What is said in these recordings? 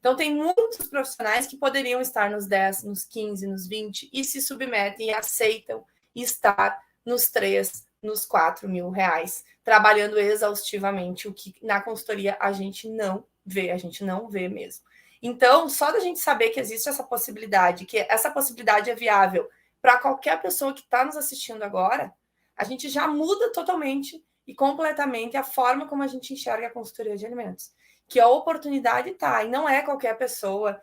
Então, tem muitos profissionais que poderiam estar nos 10, nos 15, nos 20 e se submetem e aceitam estar nos 3, nos 4 mil reais, trabalhando exaustivamente, o que na consultoria a gente não vê mesmo. Então, só da gente saber que existe essa possibilidade, que essa possibilidade é viável para qualquer pessoa que está nos assistindo agora, a gente já muda totalmente e completamente a forma como a gente enxerga a consultoria de alimentos. Que a oportunidade está, e não é qualquer pessoa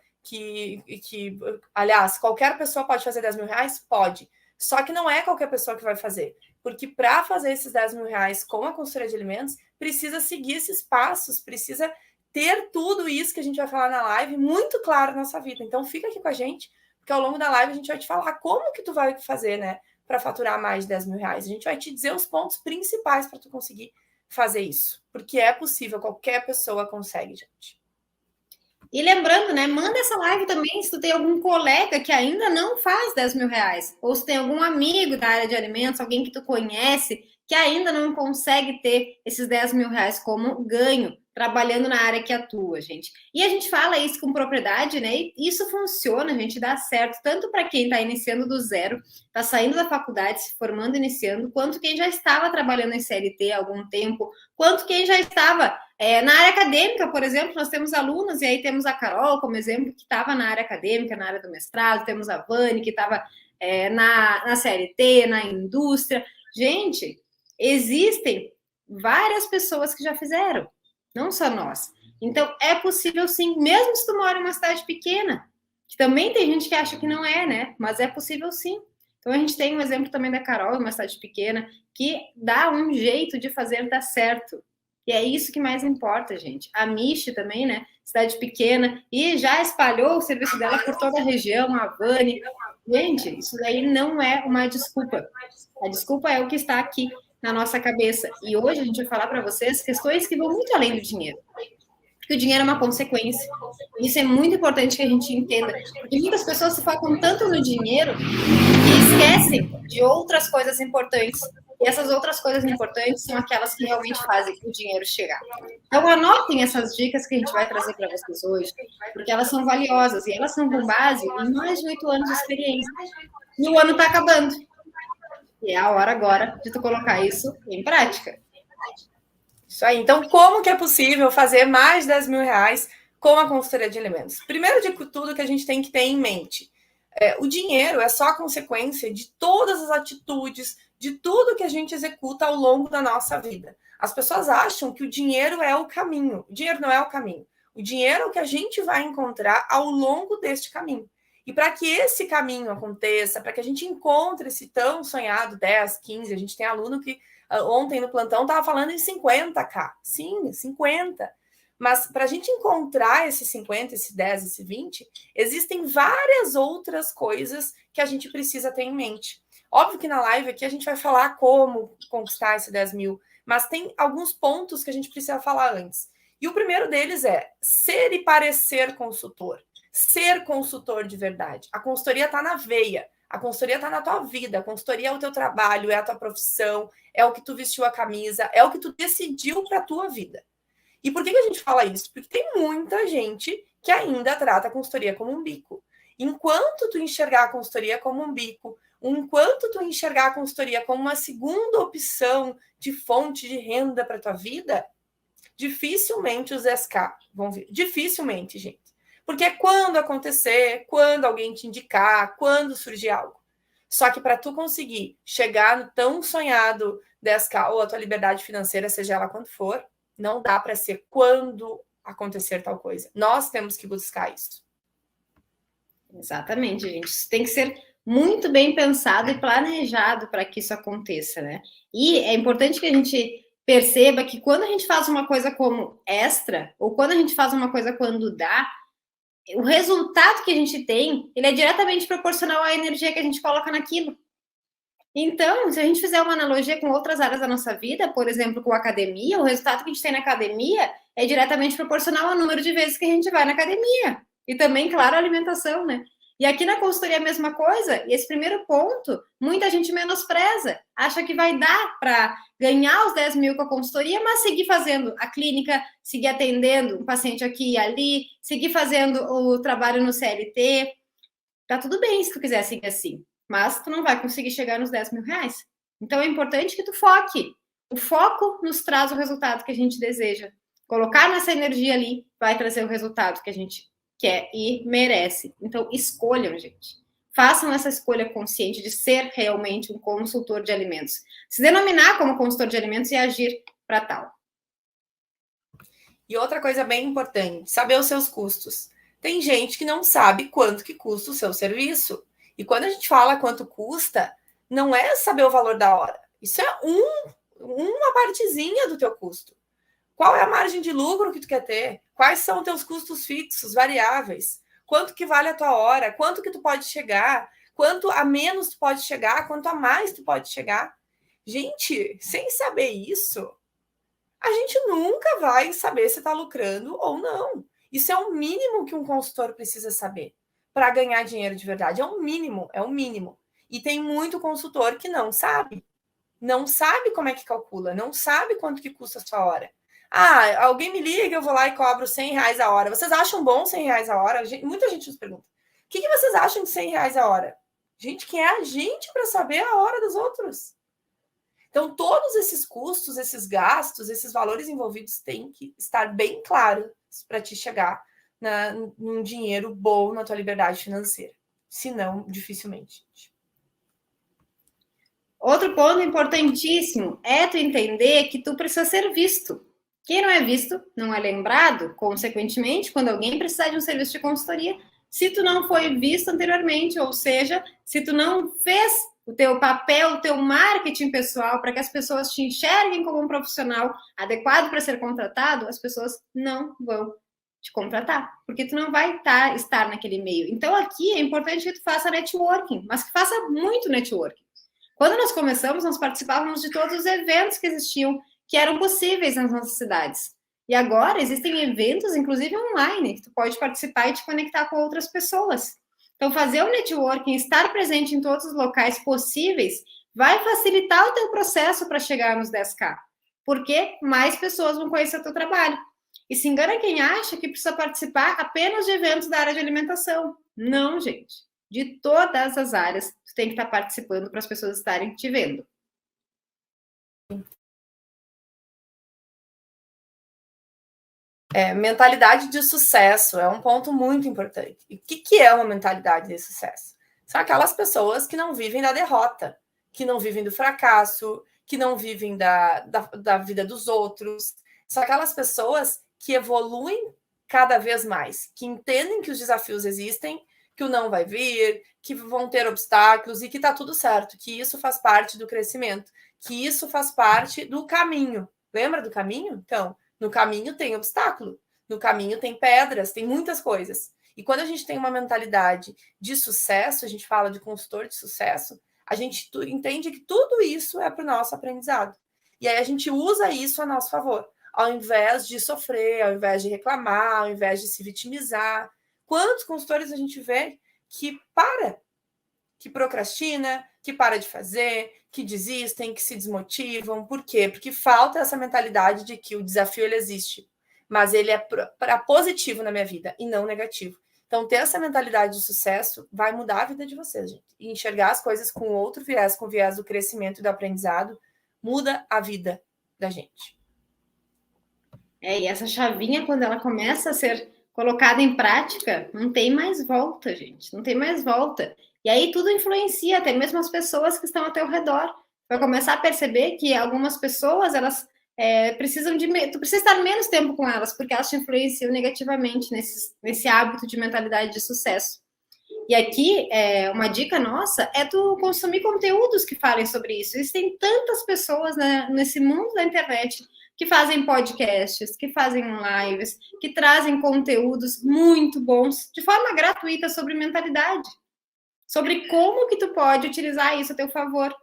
aliás, qualquer pessoa pode fazer 10 mil reais? Pode. Só que não é qualquer pessoa que vai fazer. Porque para fazer esses 10 mil reais com a consultoria de alimentos, precisa seguir esses passos, precisa ter tudo isso que a gente vai falar na live muito claro na nossa vida. Então, fica aqui com a gente, porque ao longo da live a gente vai te falar como que tu vai fazer, né, para faturar mais de 10 mil reais. A gente vai te dizer os pontos principais para tu conseguir fazer isso, porque é possível, qualquer pessoa consegue, gente. E lembrando, né, manda essa live também se tu tem algum colega que ainda não faz 10 mil reais, ou se tem algum amigo da área de alimentos, alguém que tu conhece, que ainda não consegue ter esses 10 mil reais como ganho, trabalhando na área que atua, gente. E a gente fala isso com propriedade, né? E isso funciona, a gente dá certo, tanto para quem está iniciando do zero, está saindo da faculdade, se formando, iniciando, quanto quem já estava trabalhando em CLT há algum tempo, quanto quem já estava na área acadêmica, por exemplo, nós temos alunos, e aí temos a Carol como exemplo, que estava na área acadêmica, na área do mestrado, temos a Vani, que estava na CLT, na indústria. Gente, existem várias pessoas que já fizeram, não só nós. Então, é possível sim, mesmo se tu mora em uma cidade pequena, que também tem gente que acha que não é, né? Mas é possível sim. Então, a gente tem um exemplo também da Carol, uma cidade pequena, que dá um jeito de fazer dar certo. E é isso que mais importa, gente. A Michi também, né? Cidade pequena, e já espalhou o serviço dela por toda a região, a Vani. Gente, isso daí não é uma desculpa. A desculpa é o que está aqui na nossa cabeça. E hoje a gente vai falar para vocês questões que vão muito além do dinheiro. Porque o dinheiro é uma consequência. Isso é muito importante que a gente entenda. Porque muitas pessoas se focam tanto no dinheiro que esquecem de outras coisas importantes. E essas outras coisas importantes são aquelas que realmente fazem o dinheiro chegar. Então, anotem essas dicas que a gente vai trazer para vocês hoje, porque elas são valiosas e elas são com base em mais de 8 anos de experiência. E o ano está acabando. E é a hora agora de tu colocar isso em prática. Isso aí. Então, como que é possível fazer mais de 10 mil reais com a consultoria de alimentos? Primeiro de tudo que a gente tem que ter em mente, o dinheiro é só a consequência de todas as atitudes, de tudo que a gente executa ao longo da nossa vida. As pessoas acham que o dinheiro é o caminho. O dinheiro não é o caminho. O dinheiro é o que a gente vai encontrar ao longo deste caminho. E para que esse caminho aconteça, para que a gente encontre esse tão sonhado 10, 15, a gente tem aluno que ontem no plantão estava falando em 50k. Sim, 50. Mas para a gente encontrar esse 50, esse 10, esse 20, existem várias outras coisas que a gente precisa ter em mente. Óbvio que na live aqui a gente vai falar como conquistar esse 10 mil, mas tem alguns pontos que a gente precisa falar antes. E o primeiro deles é ser e parecer consultor. Ser consultor de verdade. A consultoria está na veia. A consultoria está na tua vida. A consultoria é o teu trabalho, é a tua profissão, é o que tu vestiu a camisa, é o que tu decidiu para a tua vida. E por que a gente fala isso? Porque tem muita gente que ainda trata a consultoria como um bico. Enquanto tu enxergar a consultoria como um bico, enquanto tu enxergar a consultoria como uma segunda opção de fonte de renda para tua vida, dificilmente os SK vão vir. Dificilmente, gente. Porque é quando acontecer, quando alguém te indicar, quando surgir algo. Só que para tu conseguir chegar no tão sonhado 10K ou a tua liberdade financeira, seja ela quanto for, não dá para ser quando acontecer tal coisa. Nós temos que buscar isso. Exatamente, gente. Isso tem que ser muito bem pensado e planejado para que isso aconteça, né? E é importante que a gente perceba que quando a gente faz uma coisa como extra, ou quando a gente faz uma coisa quando dá, o resultado que a gente tem, ele é diretamente proporcional à energia que a gente coloca naquilo. Então, se a gente fizer uma analogia com outras áreas da nossa vida, por exemplo, com a academia, o resultado que a gente tem na academia é diretamente proporcional ao número de vezes que a gente vai na academia. E também, claro, a alimentação, né? E aqui na consultoria a mesma coisa, e esse primeiro ponto, muita gente menospreza, acha que vai dar para ganhar os 10 mil com a consultoria, mas seguir fazendo a clínica, seguir atendendo um paciente aqui e ali, seguir fazendo o trabalho no CLT. Tá tudo bem se tu quiser seguir assim, mas tu não vai conseguir chegar nos 10 mil reais. Então é importante que tu foque. O foco nos traz o resultado que a gente deseja. Colocar nessa energia ali vai trazer o resultado que a gente quer e merece. Então, escolham, gente. Façam essa escolha consciente de ser realmente um consultor de alimentos. Se denominar como consultor de alimentos e agir para tal. E outra coisa bem importante, saber os seus custos. Tem gente que não sabe quanto que custa o seu serviço. E quando a gente fala quanto custa, não é saber o valor da hora. Isso é uma partezinha do teu custo. Qual é a margem de lucro que tu quer ter? Quais são os teus custos fixos, variáveis? Quanto que vale a tua hora? Quanto que tu pode chegar? Quanto a menos tu pode chegar? Quanto a mais tu pode chegar? Gente, sem saber isso, a gente nunca vai saber se está lucrando ou não. Isso é o mínimo que um consultor precisa saber para ganhar dinheiro de verdade. É o mínimo, é o mínimo. E tem muito consultor que não sabe. Não sabe como é que calcula, não sabe quanto que custa a sua hora. Ah, alguém me liga, eu vou lá e cobro 100 reais a hora. Vocês acham bom 100 reais a hora? Muita gente nos pergunta. O que vocês acham de 100 reais a hora? Gente, quem é a gente para saber a hora dos outros? Então, todos esses custos, esses gastos, esses valores envolvidos têm que estar bem claros para te chegar num dinheiro bom na tua liberdade financeira. Senão, dificilmente. Outro ponto importantíssimo é tu entender que tu precisa ser visto. Quem não é visto não é lembrado, consequentemente, quando alguém precisar de um serviço de consultoria, se tu não foi visto anteriormente, ou seja, se tu não fez o teu papel, o teu marketing pessoal para que as pessoas te enxerguem como um profissional adequado para ser contratado, as pessoas não vão te contratar, porque tu não vai estar naquele meio. Então, aqui é importante que tu faça networking, mas que faça muito networking. Quando nós começamos, nós participávamos de todos os eventos que existiam, que eram possíveis nas nossas cidades. E agora existem eventos, inclusive online, que tu pode participar e te conectar com outras pessoas. Então, fazer o networking, estar presente em todos os locais possíveis, vai facilitar o teu processo para chegar nos 10K. Porque mais pessoas vão conhecer o teu trabalho. E se engana quem acha que precisa participar apenas de eventos da área de alimentação. Não, gente. De todas as áreas, tu tem que estar participando para as pessoas estarem te vendo. Mentalidade de sucesso é um ponto muito importante. E o que é uma mentalidade de sucesso? São aquelas pessoas que não vivem da derrota, que não vivem do fracasso, que não vivem da vida dos outros. São aquelas pessoas que evoluem cada vez mais, que entendem que os desafios existem, que o não vai vir, que vão ter obstáculos e que está tudo certo, que isso faz parte do crescimento, que isso faz parte do caminho. Lembra do caminho? Então, no caminho tem obstáculo, no caminho tem pedras, tem muitas coisas. E quando a gente tem uma mentalidade de sucesso, a gente fala de consultor de sucesso, a gente entende que tudo isso é para o nosso aprendizado. E aí a gente usa isso a nosso favor, ao invés de sofrer, ao invés de reclamar, ao invés de se vitimizar. Quantos consultores a gente vê que que procrastina, que para de fazer, que desistem, que se desmotivam. Por quê? Porque falta essa mentalidade de que o desafio ele existe, mas ele é para positivo na minha vida e não negativo. Então, ter essa mentalidade de sucesso vai mudar a vida de vocês, gente. E enxergar as coisas com outro viés, com o viés do crescimento e do aprendizado, muda a vida da gente. E essa chavinha, quando ela começa a ser colocada em prática, não tem mais volta, gente. Não tem mais volta. E aí tudo influencia, até mesmo as pessoas que estão ao teu redor. Vai começar a perceber que algumas pessoas, elas precisam tu precisa estar menos tempo com elas, porque elas te influenciam negativamente nesse hábito de mentalidade de sucesso. E aqui, uma dica nossa é tu consumir conteúdos que falem sobre isso. Existem tantas pessoas, né, nesse mundo da internet que fazem podcasts, que fazem lives, que trazem conteúdos muito bons, de forma gratuita, sobre mentalidade. Sobre como que tu pode utilizar isso a teu favor.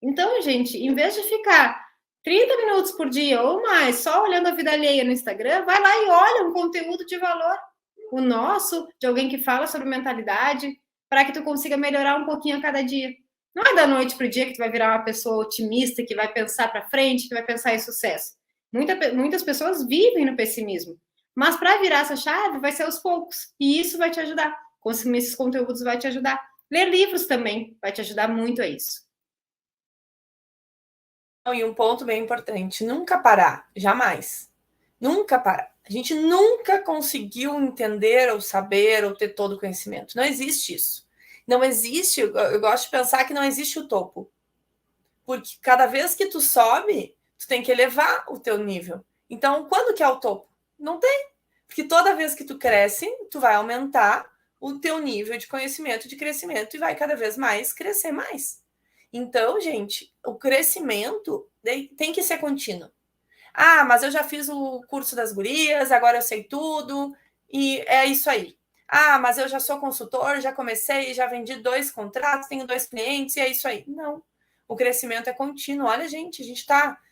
Então, gente, em vez de ficar 30 minutos por dia ou mais só olhando a vida alheia no Instagram, vai lá e olha um conteúdo de valor. O nosso, de alguém que fala sobre mentalidade, para que tu consiga melhorar um pouquinho a cada dia. Não é da noite para o dia que tu vai virar uma pessoa otimista, que vai pensar para frente, que vai pensar em sucesso. Muitas pessoas vivem no pessimismo. Mas para virar essa chave, vai ser aos poucos. E isso vai te ajudar. Consumir esses conteúdos vai te ajudar. Ler livros também vai te ajudar muito a isso. E um ponto bem importante, nunca parar, jamais. Nunca parar. A gente nunca conseguiu entender ou saber ou ter todo o conhecimento. Não existe isso. Não existe, eu gosto de pensar que não existe o topo. Porque cada vez que tu sobe, tu tem que elevar o teu nível. Então, quando que é o topo? Não tem. Porque toda vez que tu cresce, tu vai aumentar o teu nível de conhecimento, de crescimento, e vai cada vez mais crescer mais. Então, gente, o crescimento tem que ser contínuo. Ah, mas eu já fiz o curso das gurias, agora eu sei tudo, e é isso aí. Ah, mas eu já sou consultor, já comecei, já vendi 2 contratos, tenho 2 clientes, e é isso aí. Não, o crescimento é contínuo. Olha, gente, a gente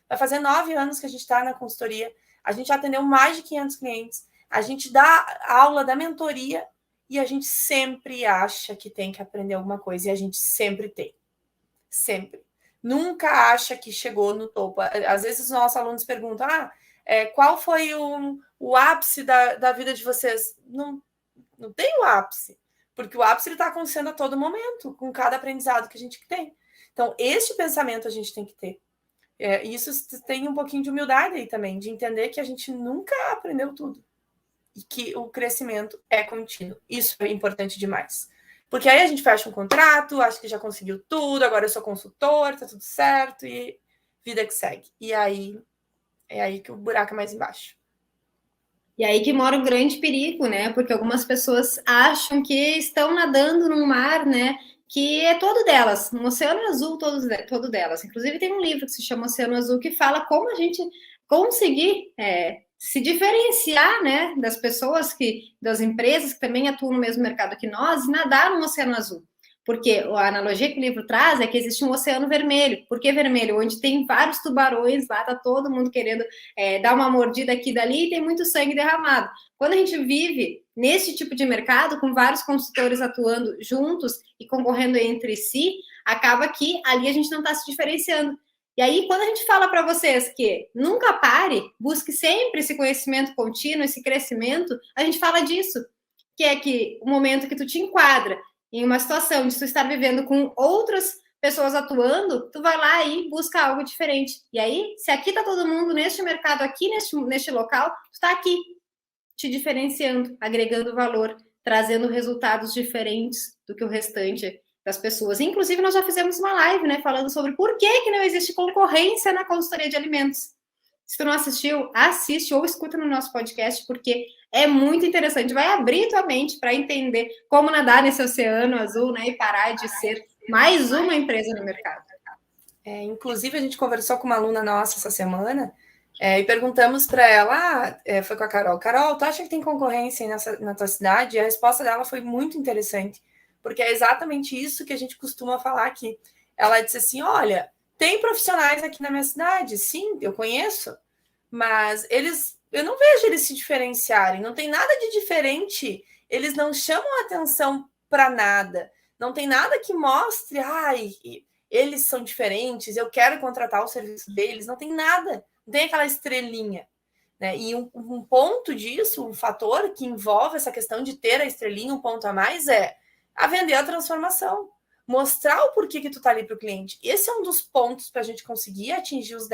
vai fazer 9 anos que a gente está na consultoria, a gente já atendeu mais de 500 clientes, a gente dá aula da mentoria, e a gente sempre acha que tem que aprender alguma coisa, e a gente sempre tem. Sempre. Nunca acha que chegou no topo. Às vezes os nossos alunos perguntam, qual foi o ápice da vida de vocês? Não tem o ápice, porque o ápice está acontecendo a todo momento, com cada aprendizado que a gente tem. Então, este pensamento a gente tem que ter. Isso tem um pouquinho de humildade aí também, de entender que a gente nunca aprendeu tudo. E que o crescimento é contínuo. Isso é importante demais. Porque aí a gente fecha um contrato, acha que já conseguiu tudo, agora eu sou consultor, tá tudo certo, e vida que segue. E aí é aí que o buraco é mais embaixo. E aí que mora o grande perigo, né? Porque algumas pessoas acham que estão nadando num mar, né? Que é todo delas, um oceano azul todo delas. Inclusive tem um livro que se chama Oceano Azul que fala como a gente conseguir se diferenciar, né, das pessoas das empresas que também atuam no mesmo mercado que nós, e nadar no oceano azul. Porque a analogia que o livro traz é que existe um oceano vermelho. Por que vermelho? Onde tem vários tubarões lá, tá todo mundo querendo dar uma mordida aqui e dali e tem muito sangue derramado. Quando a gente vive nesse tipo de mercado, com vários consultores atuando juntos e concorrendo entre si, acaba que ali a gente não está se diferenciando. E aí, quando a gente fala para vocês que nunca pare, busque sempre esse conhecimento contínuo, esse crescimento, a gente fala disso, que é que o momento que tu te enquadra em uma situação de tu estar vivendo com outras pessoas atuando, tu vai lá e busca algo diferente. E aí, se aqui tá todo mundo neste mercado, aqui neste local, tu tá aqui, te diferenciando, agregando valor, trazendo resultados diferentes do que o restante das pessoas. Inclusive, nós já fizemos uma live, né, falando sobre por que não existe concorrência na consultoria de alimentos. Se tu não assistiu, assiste ou escuta no nosso podcast, porque é muito interessante. Vai abrir tua mente para entender como nadar nesse oceano azul, né, e parar de ser mais uma empresa no mercado. Inclusive, a gente conversou com uma aluna nossa essa semana e perguntamos para ela, foi com a Carol, tu acha que tem concorrência na tua cidade? E a resposta dela foi muito interessante, porque é exatamente isso que a gente costuma falar aqui. Ela disse assim, olha, tem profissionais aqui na minha cidade, sim, eu conheço, mas eu não vejo eles se diferenciarem, não tem nada de diferente, eles não chamam atenção para nada, não tem nada que mostre, eles são diferentes, eu quero contratar o serviço deles, não tem nada, não tem aquela estrelinha. Né? E um ponto disso, um fator que envolve essa questão de ter a estrelinha, um ponto a mais, é a vender a transformação. Mostrar o porquê que tu tá ali para o cliente. Esse é um dos pontos para a gente conseguir atingir os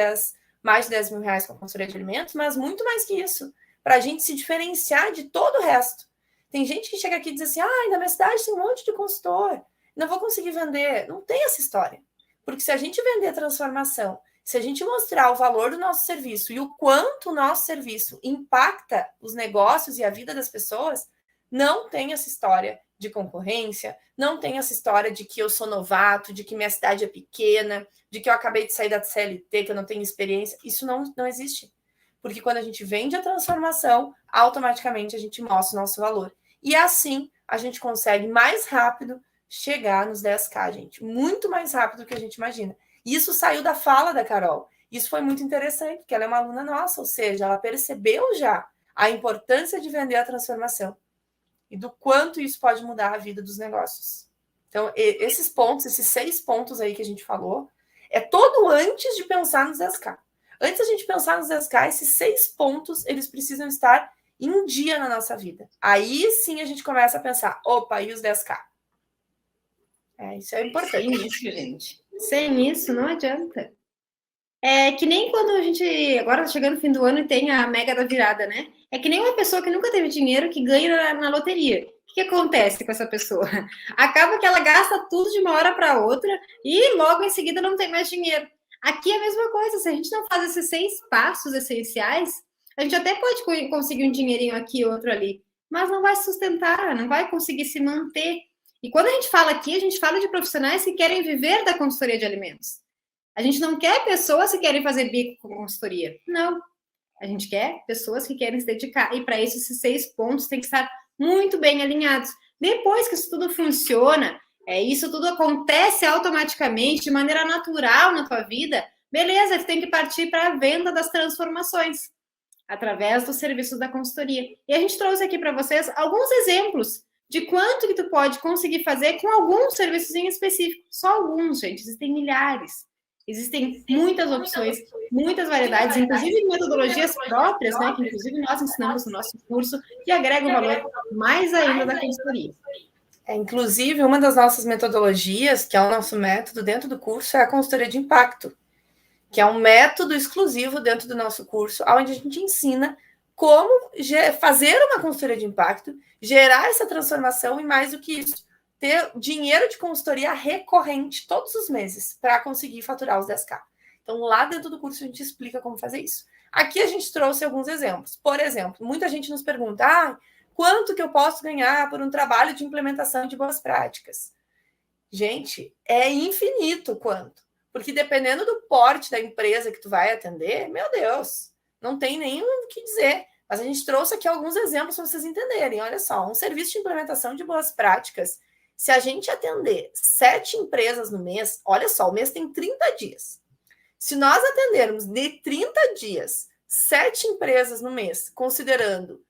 mais de 10 mil reais com a consultoria de alimentos, mas muito mais que isso, para a gente se diferenciar de todo o resto. Tem gente que chega aqui e diz assim, na minha cidade tem um monte de consultor, não vou conseguir vender. Não tem essa história. Porque se a gente vender a transformação, se a gente mostrar o valor do nosso serviço e o quanto o nosso serviço impacta os negócios e a vida das pessoas, não tem essa história de concorrência, não tem essa história de que eu sou novato, de que minha cidade é pequena, de que eu acabei de sair da CLT, que eu não tenho experiência. Isso não existe. Porque quando a gente vende a transformação, automaticamente a gente mostra o nosso valor. E assim a gente consegue mais rápido chegar nos 10K, gente. Muito mais rápido do que a gente imagina. Isso saiu da fala da Carol. Isso foi muito interessante, porque ela é uma aluna nossa, ou seja, ela percebeu já a importância de vender a transformação e do quanto isso pode mudar a vida dos negócios. Então, esses pontos, esses 6 pontos aí que a gente falou, é todo antes de pensar nos 10K. Antes da gente pensar nos 10K, esses 6 pontos, eles precisam estar em dia na nossa vida. Aí sim a gente começa a pensar, opa, e os 10K? Isso é importante. Sem isso, gente. Sem isso, não adianta. É que nem quando a gente, agora tá chegando o fim do ano e tem a mega da virada, né? É que nem uma pessoa que nunca teve dinheiro que ganha na loteria. O que acontece com essa pessoa? Acaba que ela gasta tudo de uma hora para outra e logo em seguida não tem mais dinheiro. Aqui é a mesma coisa, se a gente não faz esses 6 passos essenciais, a gente até pode conseguir um dinheirinho aqui, outro ali, mas não vai sustentar, não vai conseguir se manter. E quando a gente fala aqui, a gente fala de profissionais que querem viver da consultoria de alimentos. A gente não quer pessoas que querem fazer bico com consultoria. Não. A gente quer pessoas que querem se dedicar. E para isso, esses 6 pontos têm que estar muito bem alinhados. Depois que isso tudo funciona, isso tudo acontece automaticamente, de maneira natural na tua vida, beleza, tu tem que partir para a venda das transformações, através dos serviços da consultoria. E a gente trouxe aqui para vocês alguns exemplos de quanto que tu pode conseguir fazer com alguns serviços em específico. Só alguns, gente, existem milhares. Existem muitas opções, muitas variedades, inclusive metodologias próprias, né, que inclusive nós ensinamos no nosso curso, que agregam valor mais ainda da consultoria. Inclusive, uma das nossas metodologias, que é o nosso método dentro do curso, é a consultoria de impacto, que é um método exclusivo dentro do nosso curso, onde a gente ensina como fazer uma consultoria de impacto, gerar essa transformação e, mais do que isso, ter dinheiro de consultoria recorrente todos os meses para conseguir faturar os 10K. Então, lá dentro do curso, a gente explica como fazer isso. Aqui a gente trouxe alguns exemplos. Por exemplo, muita gente nos pergunta, quanto que eu posso ganhar por um trabalho de implementação de boas práticas? Gente, é infinito quanto. Porque dependendo do porte da empresa que tu vai atender, meu Deus, não tem nem o que dizer. Mas a gente trouxe aqui alguns exemplos para vocês entenderem. Olha só, um serviço de implementação de boas práticas, se a gente atender 7 empresas no mês, olha só, o mês tem 30 dias. Se nós atendermos de 30 dias, 7 empresas no mês, considerando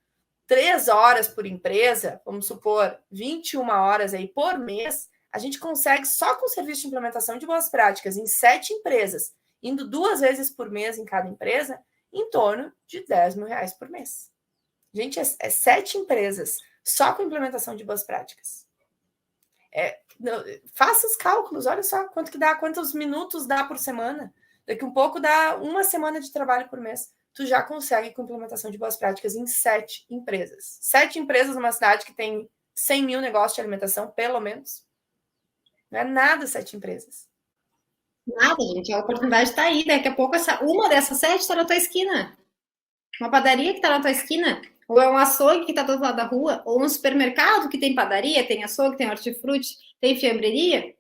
3 horas por empresa, vamos supor 21 horas aí por mês, a gente consegue só com o serviço de implementação de boas práticas em 7 empresas, indo 2 vezes por mês em cada empresa, em torno de 10 mil reais por mês. Gente, é 7 empresas só com implementação de boas práticas. Faça os cálculos, olha só quanto que dá, quantos minutos dá por semana. Daqui um pouco dá 1 semana de trabalho por mês. Tu já consegue com implementação de boas práticas em 7 empresas. 7 empresas numa cidade que tem 100 mil negócios de alimentação, pelo menos. Não é nada 7 empresas. Nada, gente. A oportunidade está aí. Daqui a pouco, uma dessas 7 está na tua esquina. Uma padaria que está na tua esquina. Ou é um açougue que está do outro lado da rua. Ou um supermercado que tem padaria, tem açougue, tem hortifruti, tem fiambreria.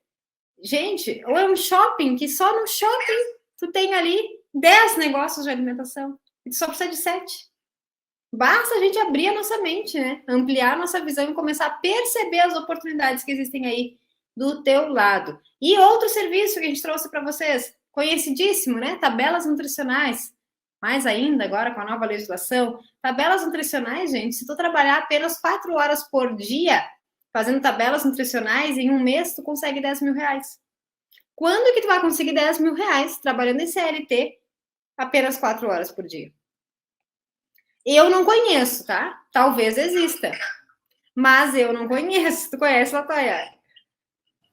Gente, ou é um shopping que só no shopping tu tem ali 10 negócios de alimentação. E tu só precisa de 7. Basta a gente abrir a nossa mente, né? Ampliar a nossa visão e começar a perceber as oportunidades que existem aí do teu lado. E outro serviço que a gente trouxe para vocês, conhecidíssimo, né? Tabelas nutricionais. Mais ainda, agora com a nova legislação, tabelas nutricionais, gente, se tu trabalhar apenas 4 horas por dia fazendo tabelas nutricionais, em um mês tu consegue 10 mil reais. Quando que tu vai conseguir 10 mil reais trabalhando em CLT apenas 4 horas por dia? Eu não conheço, tá? Talvez exista. Mas eu não conheço. Tu conhece, Latoya?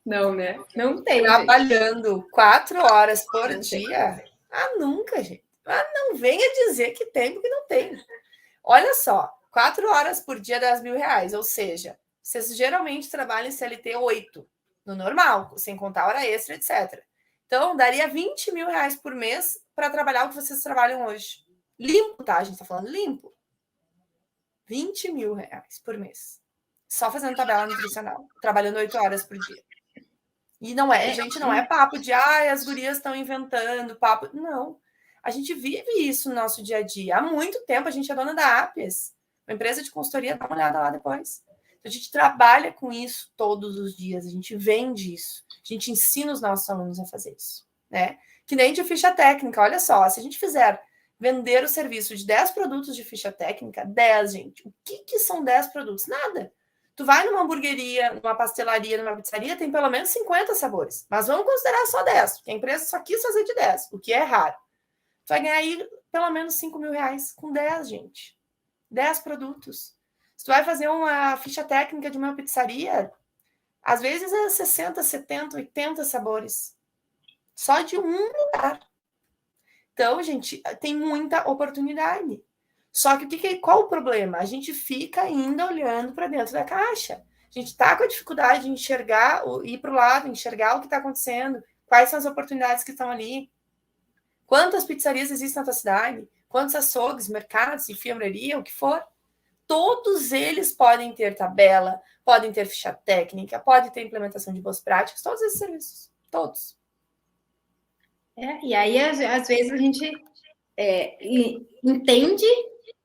Não, né? Não tem. Trabalhando, gente. 4 horas por dia? Nunca, gente. Não venha dizer que tem, porque não tem. Olha só, 4 horas por dia, 10 mil reais. Ou seja, vocês geralmente trabalham em CLT 8, no normal, sem contar hora extra, etc. Então, daria 20 mil reais por mês para trabalhar o que vocês trabalham hoje. Limpo, tá? A gente tá falando limpo. 20 mil reais por mês. Só fazendo tabela nutricional. Trabalhando 8 horas por dia. E não é, gente, não é papo de as gurias estão inventando, papo. Não. A gente vive isso no nosso dia a dia. Há muito tempo a gente é dona da Apes, uma empresa de consultoria, dá uma olhada lá depois. A gente trabalha com isso todos os dias, a gente vende isso, a gente ensina os nossos alunos a fazer isso, né? Que nem de ficha técnica, olha só, se a gente fizer vender o serviço de 10 produtos de ficha técnica, 10, gente, o que são 10 produtos? Nada. Tu vai numa hamburgueria, numa pastelaria, numa pizzaria, tem pelo menos 50 sabores. Mas vamos considerar só 10, porque a empresa só quis fazer de 10, o que é raro. Tu vai ganhar aí pelo menos 5 mil reais com 10, gente. 10 produtos. Se tu vai fazer uma ficha técnica de uma pizzaria, às vezes é 60, 70, 80 sabores. Só de um lugar. Então, gente, tem muita oportunidade. Só que qual o problema? A gente fica ainda olhando para dentro da caixa. A gente está com a dificuldade de enxergar, ir para o lado, enxergar o que está acontecendo, quais são as oportunidades que estão ali. Quantas pizzarias existem na tua cidade? Quantos açougues, mercados, enfiambreria, o que for? Todos eles podem ter tabela, podem ter ficha técnica, podem ter implementação de boas práticas, todos esses serviços. Todos. E aí, às vezes, a gente entende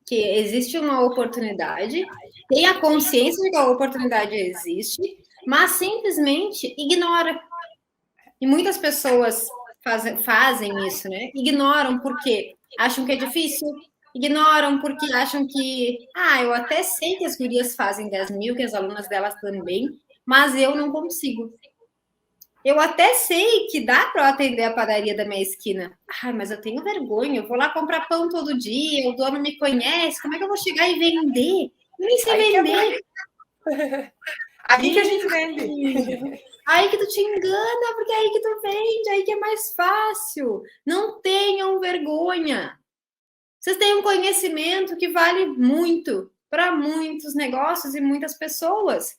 que existe uma oportunidade, tem a consciência de que a oportunidade existe, mas simplesmente ignora. E muitas pessoas fazem isso, né? Ignoram porque acham que é difícil, ignoram porque acham que, eu até sei que as gurias fazem 10 mil, que as alunas delas também, mas eu não consigo. Eu até sei que dá para atender a padaria da minha esquina. Mas eu tenho vergonha, eu vou lá comprar pão todo dia, o dono me conhece, como é que eu vou chegar e vender? Eu nem sei vender. Aí que a gente vende. Aí que tu te engana, porque é aí que tu vende, aí que é mais fácil. Não tenham vergonha. Vocês têm um conhecimento que vale muito para muitos negócios e muitas pessoas.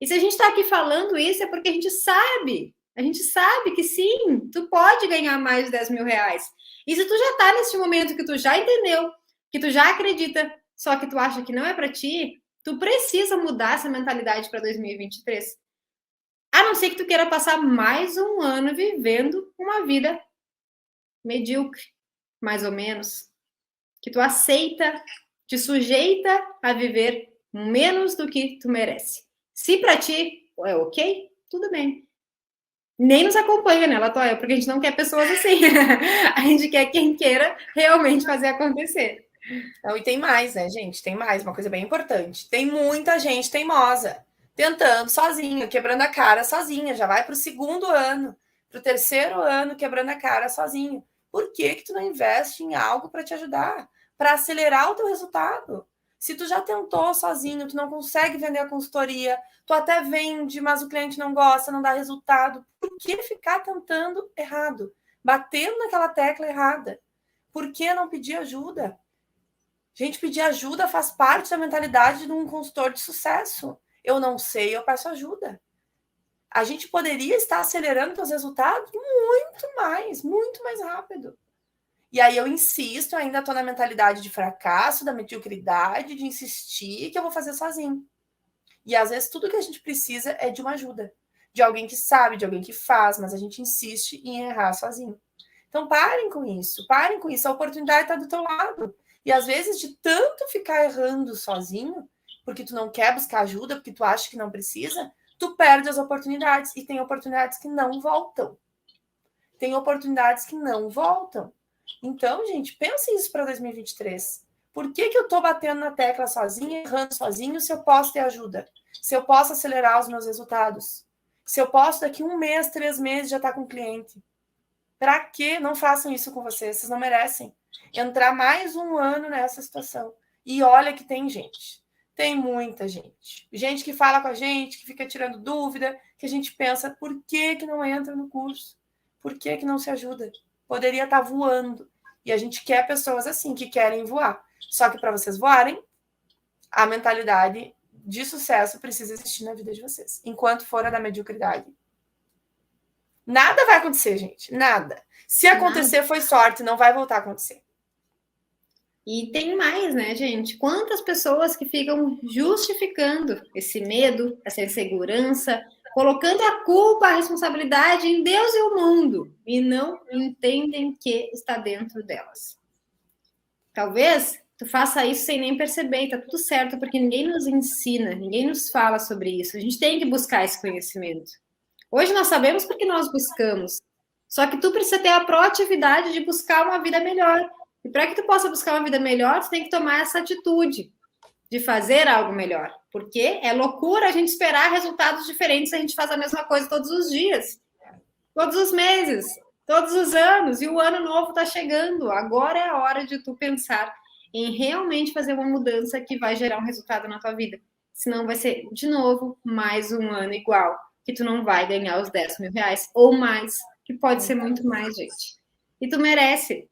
E se a gente está aqui falando isso, é porque a gente sabe. A gente sabe que sim, tu pode ganhar mais de 10 mil reais. E se tu já está nesse momento que tu já entendeu, que tu já acredita, só que tu acha que não é para ti, tu precisa mudar essa mentalidade para 2023. A não ser que tu queira passar mais um ano vivendo uma vida medíocre, mais ou menos. Que tu aceita, te sujeita a viver menos do que tu merece. Se para ti é ok, tudo bem. Nem nos acompanha, né, Latoya? Porque a gente não quer pessoas assim. A gente quer quem queira realmente fazer acontecer. Não, e tem mais, né, gente? Tem mais, uma coisa bem importante. Tem muita gente teimosa, tentando sozinha, quebrando a cara sozinha. Já vai para o segundo ano, para o terceiro ano, quebrando a cara sozinho. Por que tu não investe em algo para te ajudar? Para acelerar o teu resultado? Se tu já tentou sozinho, tu não consegue vender a consultoria, tu até vende, mas o cliente não gosta, não dá resultado. Por que ficar tentando errado? Batendo naquela tecla errada? Por que não pedir ajuda? Gente, pedir ajuda faz parte da mentalidade de um consultor de sucesso. Eu não sei, eu peço ajuda. A gente poderia estar acelerando os resultados muito mais rápido. E aí eu insisto, ainda estou na mentalidade de fracasso, da mediocridade, de insistir que eu vou fazer sozinho. E às vezes tudo que a gente precisa é de uma ajuda, de alguém que sabe, de alguém que faz, mas a gente insiste em errar sozinho. Então parem com isso, a oportunidade está do teu lado. E às vezes de tanto ficar errando sozinho, porque tu não quer buscar ajuda, porque tu acha que não precisa, tu perde as oportunidades. E tem oportunidades que não voltam. Então, gente, pense isso para 2023. Por que eu estou batendo na tecla sozinha, errando sozinho, se eu posso ter ajuda? Se eu posso acelerar os meus resultados? Se eu posso, daqui 1 mês, 3 meses, já estar com cliente? Para que não façam isso com vocês? Vocês não merecem entrar mais um ano nessa situação. E olha que tem gente. Tem muita gente. Gente que fala com a gente, que fica tirando dúvida, que a gente pensa, por que não entra no curso? Por que não se ajuda? Poderia estar voando. E a gente quer pessoas assim, que querem voar. Só que para vocês voarem, a mentalidade de sucesso precisa existir na vida de vocês. Enquanto for a da mediocridade. Nada vai acontecer, gente. Nada. Se acontecer, foi sorte. Não vai voltar a acontecer. E tem mais, né, gente? Quantas pessoas que ficam justificando esse medo, essa insegurança, colocando a culpa, a responsabilidade em Deus e o mundo, e não entendem que está dentro delas. Talvez tu faça isso sem nem perceber, e tá tudo certo, porque ninguém nos ensina, ninguém nos fala sobre isso. A gente tem que buscar esse conhecimento. Hoje nós sabemos porque nós buscamos. Só que tu precisa ter a proatividade de buscar uma vida melhor. E para que tu possa buscar uma vida melhor, tu tem que tomar essa atitude. de fazer algo melhor. Porque é loucura a gente esperar resultados diferentes se a gente faz a mesma coisa todos os dias, todos os meses, todos os anos. E o ano novo está chegando. Agora é a hora de tu pensar em realmente fazer uma mudança que vai gerar um resultado na tua vida. Senão vai ser, de novo, mais um ano igual, que tu não vai ganhar os 10 mil reais ou mais, que pode ser muito mais, gente. E tu merece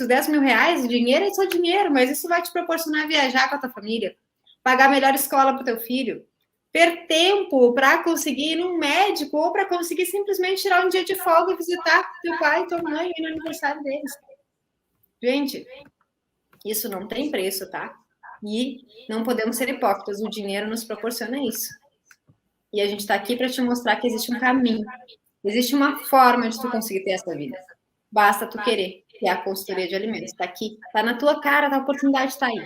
os 10 mil reais. O dinheiro é só dinheiro, mas isso vai te proporcionar viajar com a tua família, pagar a melhor escola para o teu filho, ter tempo para conseguir ir num médico ou para conseguir simplesmente tirar um dia de folga e visitar teu pai e tua mãe no aniversário deles. Gente, isso não tem preço, tá? E não podemos ser hipócritas, o dinheiro nos proporciona isso. E a gente está aqui para te mostrar que existe um caminho, existe uma forma de tu conseguir ter essa vida. Basta tu querer, que é a consultoria de alimentos. Está aqui, está na tua cara, a oportunidade está aí.